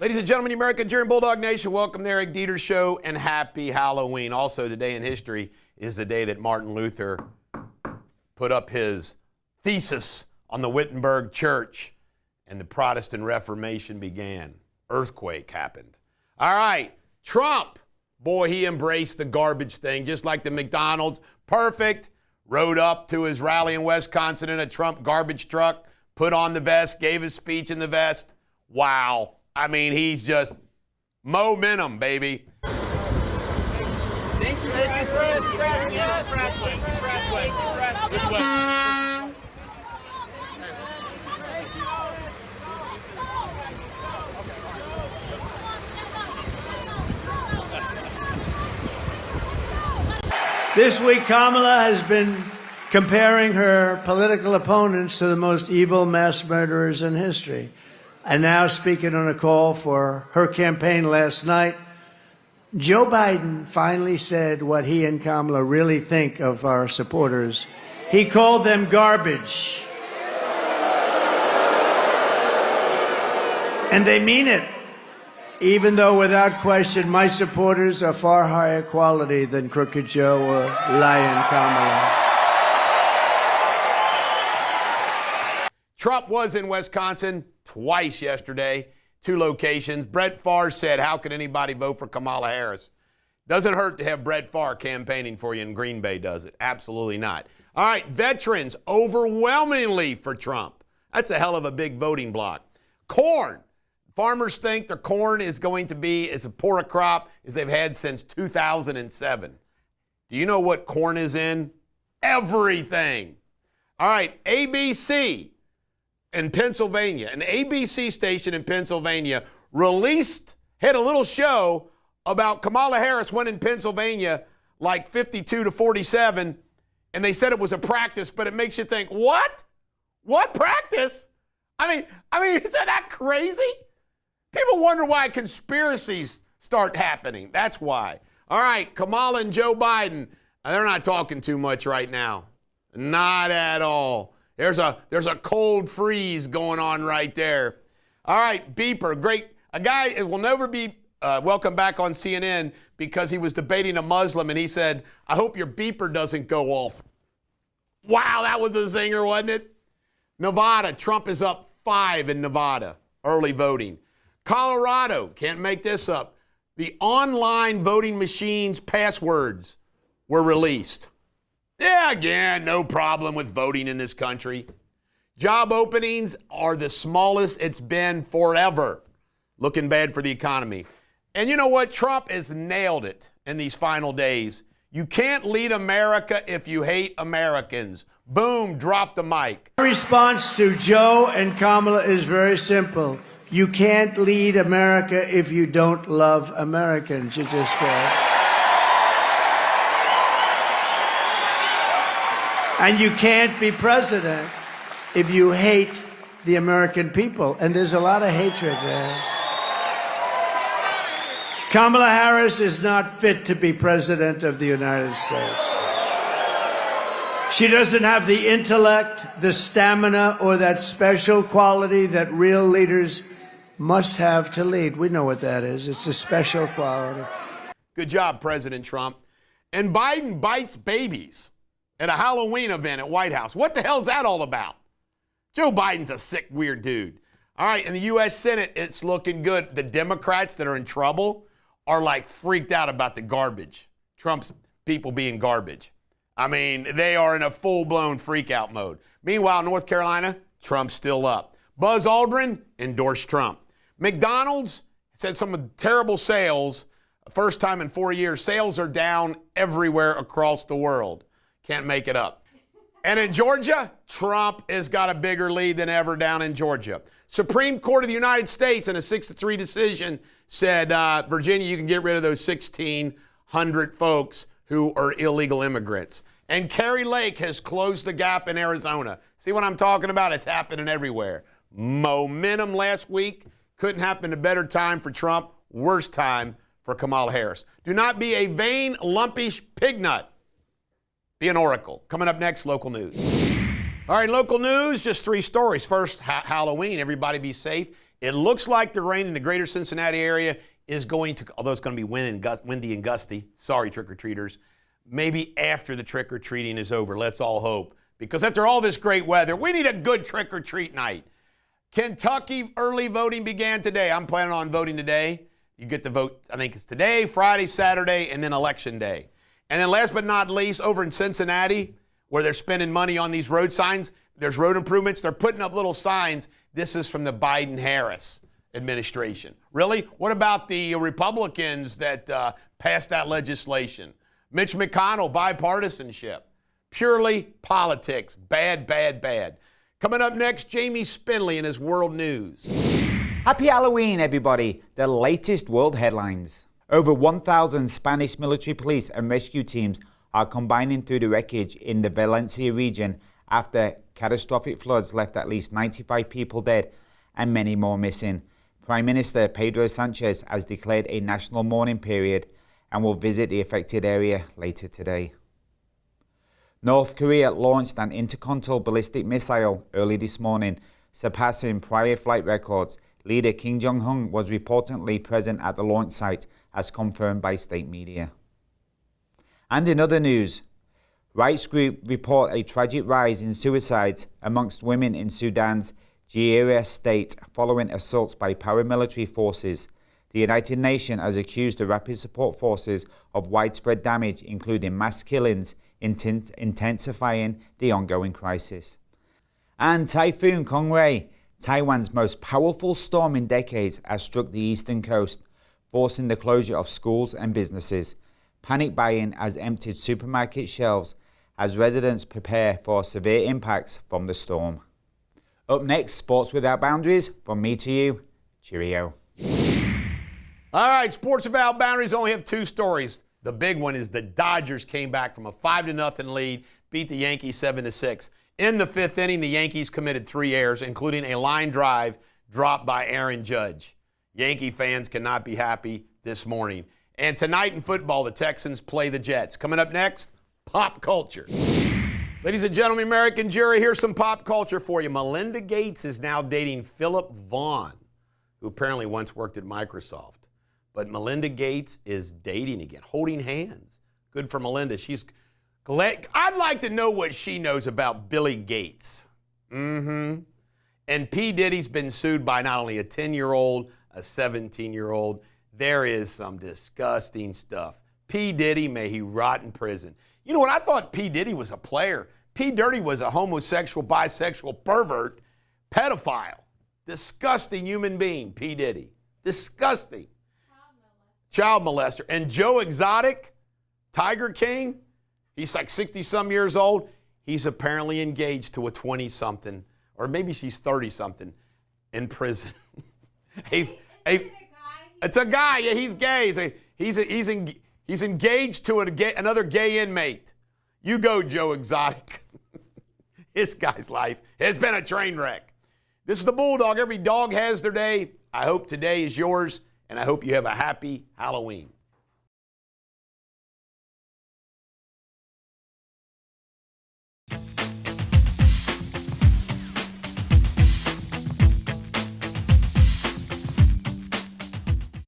Ladies and gentlemen, the American German Bulldog Nation, welcome to the Eric Deters Show and happy Halloween. Also, today in history is the day that Martin Luther put up his thesis on the Wittenberg Church and the Protestant Reformation began. Earthquake happened. All right, Trump, boy, he embraced the garbage thing, just like the McDonald's. Perfect. Rode up to his rally in Wisconsin in a Trump garbage truck, put on the vest, gave his speech in the vest. Wow. I mean, he's just momentum, baby. Thank you. This way. This week, Kamala has been comparing her political opponents to the most evil mass murderers in history. And now, speaking on a call for her campaign last night, Joe Biden finally said what he and Kamala really think of our supporters. He called them garbage. And they mean it, even though without question my supporters are far higher quality than Crooked Joe or Lion Kamala. Trump was in Wisconsin twice yesterday, 2 locations. Brett Favre said, how could anybody vote for Kamala Harris? Doesn't hurt to have Brett Favre campaigning for you in Green Bay, does it? Absolutely not. All right, veterans overwhelmingly for Trump. That's a hell of a big voting block. Corn. Farmers think their corn is going to be as poor a crop as they've had since 2007. Do you know what corn is in? Everything. All right, ABC in Pennsylvania, an ABC station in Pennsylvania had a little show about Kamala Harris went in Pennsylvania like 52-47, and they said it was a practice, but it makes you think, what? What practice? I mean, isn't that crazy? People wonder why conspiracies start happening. That's why. All right, Kamala and Joe Biden, they're not talking too much right now. Not at all. There's a cold freeze going on right there. All right, Beeper, great. A guy will never be welcome back on CNN because he was debating a Muslim and he said, I hope your beeper doesn't go off. Wow, that was a zinger, wasn't it? Nevada, Trump is up 5 in Nevada, early voting. Colorado, can't make this up. The online voting machines' passwords were released. Yeah, again, no problem with voting in this country. Job openings are the smallest it's been forever. Looking bad for the economy. And you know what? Trump has nailed it in these final days. You can't lead America if you hate Americans. Boom, drop the mic. My response to Joe and Kamala is very simple. You can't lead America if you don't love Americans. You just can't. And you can't be president if you hate the American people. And there's a lot of hatred there. Kamala Harris is not fit to be president of the United States. She doesn't have the intellect, the stamina, or that special quality that real leaders must have to lead. We know what that is. It's a special quality. Good job, President Trump. And Biden bites babies at a Halloween event at White House. What the hell's that all about? Joe Biden's a sick, weird dude. All right, in the U.S. Senate, it's looking good. The Democrats that are in trouble are like freaked out about the garbage. Trump's people being garbage. I mean, they are in a full-blown freak-out mode. Meanwhile, North Carolina, Trump's still up. Buzz Aldrin endorsed Trump. McDonald's said some terrible sales. First time in 4 years, sales are down everywhere across the world. Can't make it up. And in Georgia, Trump has got a bigger lead than ever down in Georgia. Supreme Court of the United States in a 6-3 decision said, Virginia, you can get rid of those 1,600 folks who are illegal immigrants. And Kari Lake has closed the gap in Arizona. See what I'm talking about? It's happening everywhere. Momentum last week. Couldn't happen a better time for Trump. Worst time for Kamala Harris. Do not be a vain, lumpish pig nut. Be an oracle. Coming up next, local news. All right, local news, just 3 stories. First, Halloween. Everybody be safe. It looks like the rain in the greater Cincinnati area is going to, although it's going to be windy and gusty, sorry, trick-or-treaters, maybe after the trick-or-treating is over. Let's all hope. Because after all this great weather, we need a good trick-or-treat night. Kentucky early voting began today. I'm planning on voting today. You get to vote, I think it's today, Friday, Saturday, and then Election Day. And then last but not least, over in Cincinnati, where they're spending money on these road signs, there's road improvements. They're putting up little signs. This is from the Biden-Harris administration. Really? What about the Republicans that passed that legislation? Mitch McConnell, bipartisanship. Purely politics. Bad, bad, bad. Coming up next, Jamie Spindley in his World News. Happy Halloween, everybody. The latest world headlines. Over 1,000 Spanish military police and rescue teams are combining through the wreckage in the Valencia region after catastrophic floods left at least 95 people dead and many more missing. Prime Minister Pedro Sanchez has declared a national mourning period and will visit the affected area later today. North Korea launched an intercontinental ballistic missile early this morning, surpassing prior flight records. Leader Kim Jong-un was reportedly present at the launch site, as confirmed by state media. And in other news, rights groups report a tragic rise in suicides amongst women in Sudan's Jieria state following assaults by paramilitary forces. The United Nations has accused the Rapid Support Forces of widespread damage, including mass killings, intensifying the ongoing crisis. And Typhoon Kongray, Taiwan's most powerful storm in decades, has struck the eastern coast, forcing the closure of schools and businesses. Panic buying has emptied supermarket shelves as residents prepare for severe impacts from the storm. Up next, Sports Without Boundaries. From me to you, cheerio. All right, Sports Without Boundaries only have two stories. The big one is the Dodgers came back from a 5-0 lead, beat the Yankees 7-6. In the fifth inning, the Yankees committed 3 errors, including a line drive dropped by Aaron Judge. Yankee fans cannot be happy this morning. And tonight in football, the Texans play the Jets. Coming up next, pop culture. Ladies and gentlemen, American jury, here's some pop culture for you. Melinda Gates is now dating Philip Vaughn, who apparently once worked at Microsoft. But Melinda Gates is dating again, holding hands. Good for Melinda. I'd like to know what she knows about Billy Gates. And P. Diddy's been sued by not only a 10-year-old, a 17-year-old. There is some disgusting stuff. P. Diddy, may he rot in prison. You know what? I thought P. Diddy was a player. P. Diddy was a homosexual, bisexual, pervert, pedophile. Disgusting human being, P. Diddy. Disgusting. Child molester. And Joe Exotic, Tiger King, he's like 60-some years old. He's apparently engaged to a 20-something, or maybe she's 30-something, in prison. It's a guy. Yeah, he's gay. He's engaged to another gay inmate. You go, Joe Exotic. This guy's life has been a train wreck. This is the Bulldog. Every dog has their day. I hope today is yours, and I hope you have a happy Halloween.